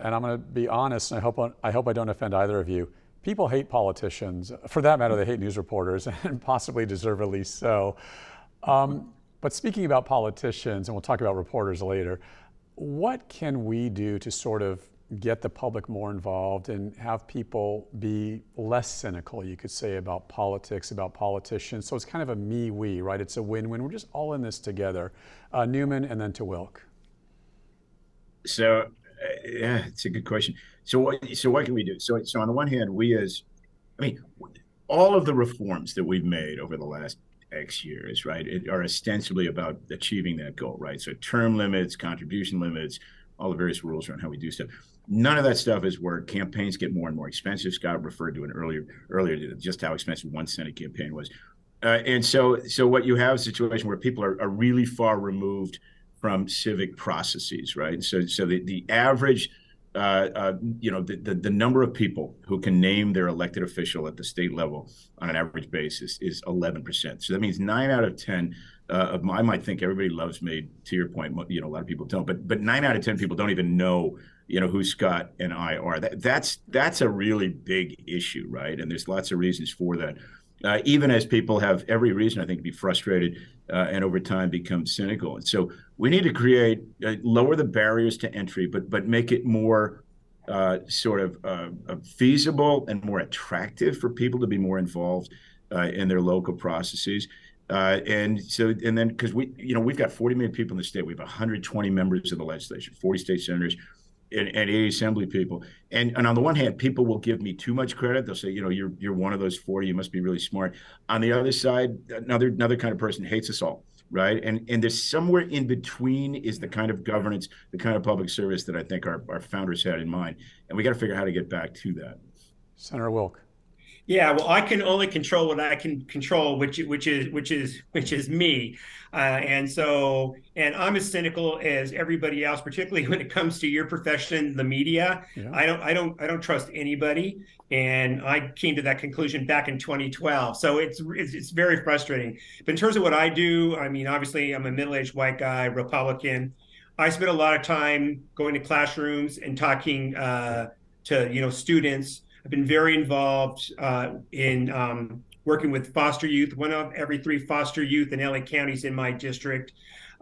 and I'm going to be honest, and I hope I don't offend either of you. People hate politicians. For that matter, they hate news reporters, and possibly deservedly so. But speaking about politicians, and we'll talk about reporters later, what can we do to sort of get the public more involved and have people be less cynical, you could say, about politics, about politicians? So it's kind of a me-we, right? It's a win-win. We're just all in this together. Newman, and then to Wilk. So, yeah, it's a good question. So what can we do? So on the one hand, all of the reforms that we've made over the last X years, right, are ostensibly about achieving that goal, right? So term limits, contribution limits, all the various rules around how we do stuff. None of that stuff is where campaigns get more and more expensive. Scott referred to it earlier just how expensive one Senate campaign was. And so what you have is a situation where people are really far removed from civic processes, right? So the average, the number of people who can name their elected official at the state level on an average basis is 11%. So that means 9 out of 10 I might think everybody loves me, to your point, a lot of people don't, but 9 out of 10 people don't even know, who Scott and I are. That's a really big issue, right? And there's lots of reasons for that. Even as people have every reason, I think, to be frustrated and over time become cynical. And so we need to lower the barriers to entry, but make it more feasible and more attractive for people to be more involved in their local processes. And then because we've got 40 million people in the state, we have 120 members of the legislature, 40 state senators, and 80 assembly people. And on the one hand, people will give me too much credit. They'll say, you're one of those 40, you must be really smart. On the other side, another kind of person hates us all, right? And there's somewhere in between is the kind of governance, the kind of public service that I think our founders had in mind. And we got to figure out how to get back to that. Senator Wilk. Yeah, well, I can only control what I can control, which is me, and I'm as cynical as everybody else, particularly when it comes to your profession, the media. Yeah. I don't trust anybody, and I came to that conclusion back in 2012. So it's very frustrating. But in terms of what I do, obviously I'm a middle-aged white guy, Republican. I spend a lot of time going to classrooms and talking to students. I've been very involved in working with foster youth. One of every 3 foster youth in LA County is in my district.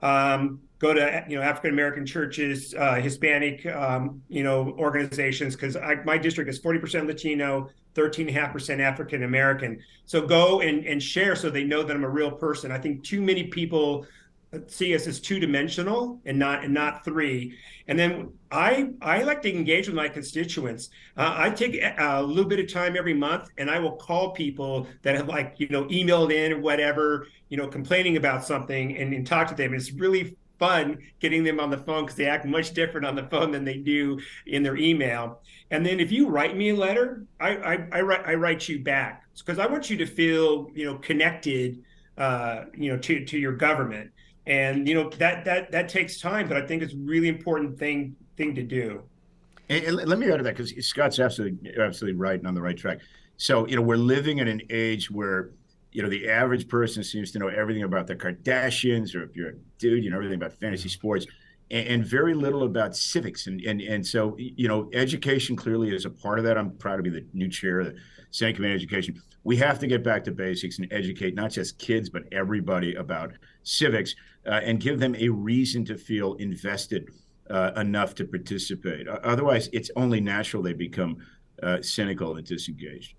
Go to African American churches, Hispanic organizations, because my district is 40% Latino, 13.5% African American. So go and share so they know that I'm a real person. I think too many people see us as 2-dimensional and not 3. And then I like to engage with my constituents. I take a little bit of time every month, and I will call people that have emailed in or whatever, complaining about something, and talk to them. It's really fun getting them on the phone because they act much different on the phone than they do in their email. And then if you write me a letter, I write you back because I want you to feel connected to your government. And that takes time, but I think it's a really important thing to do. And let me add to that, because Scott's absolutely right and on the right track. So we're living in an age where the average person seems to know everything about the Kardashians, or if you're a dude, everything about fantasy sports, and very little about civics. And so education clearly is a part of that. I'm proud to be the new chair of the Senate Committee on Education. We have to get back to basics and educate not just kids, but everybody about civics, and give them a reason to feel invested enough to participate. Otherwise, it's only natural they become cynical and disengaged.